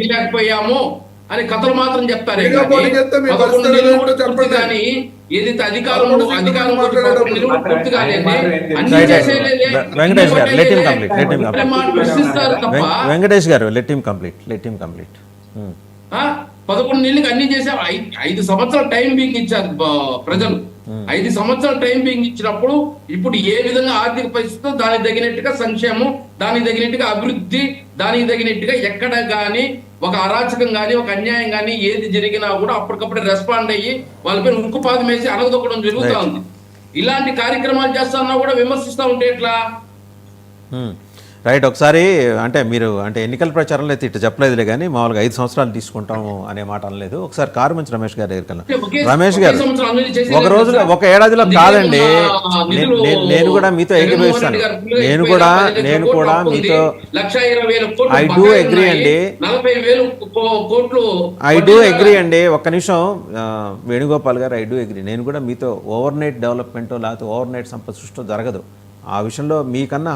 చేయలేకపోయాము అని కథలు మాత్రం చెప్తారే విడిగా పోటీ చేస్తే మీ 11 పరిస్థితులు నెలలు ఏంటో పూర్తి చెప్పండి. కానీ ఏదైతే అధికారం 11 నెలలు పూర్తి కాలేదే అన్ని Right, right. చేసేలేదే. వెంకటేష్ గారు, let him complete, let him అనే మాట ప్రశ్నిస్తారు తప్ప వెంకటేష్ గారు, లెట్ హిమ్ కంప్లీట్. 11 నెలలకు అన్ని చేసే 5 సంవత్సరాల టైం బీయింగ్ ఇచ్చారు ప్రజలు. 5 సంవత్సరాల టైం బీయింగ్ ఇచ్చినప్పుడు ఇప్పుడు ఏ విధంగా ఆర్థిక పరిస్థితితో దానికి తగినట్టుగా సంక్షేమం, దానికి తగినట్టుగా అభివృద్ధి, దానికి తగినట్టుగా ఎక్కడ గానీ ఒక అరాచకం గానీ ఒక అన్యాయం గానీ ఏది జరిగినా కూడా అప్పటికప్పుడు రెస్పాండ్ అయ్యి వాళ్ళపైన ఉక్కుపాదం వేసి అణగదొక్కడం జరుగుతూ ఉంది. ఇలాంటి కార్యక్రమాలు చేస్తున్నా కూడా విమర్శిస్తూ ఉంటే ఎట్లా? రైట్. ఒకసారి అంటే మీరు అంటే ఎన్నికల ప్రచారంలో అయితే ఇట్లా చెప్పలేదులే కానీ మామూలుగా 5 సంవత్సరాలు తీసుకుంటాము అనే మాట అనలేదు. ఒకసారి కారుమంచి రమేష్ గారి దగ్గరికి రమేష్ గారు, ఒక రోజులో ఒక ఏడాదిలో కాదండి, నేను కూడా మీతో ఏకీభవిస్తాను. నేను కూడా మీతో ఐ డూ అగ్రీ అండి. ఒక్క నిమిషం వేణుగోపాల్ గారు, ఐ డూ అగ్రీ. నేను కూడా మీతో ఓవర్ నైట్ డెవలప్మెంట్ లేకపోతే ఓవర్ నైట్ సంపద సృష్టి జరగదు. ఆ విషయంలో మీకన్నా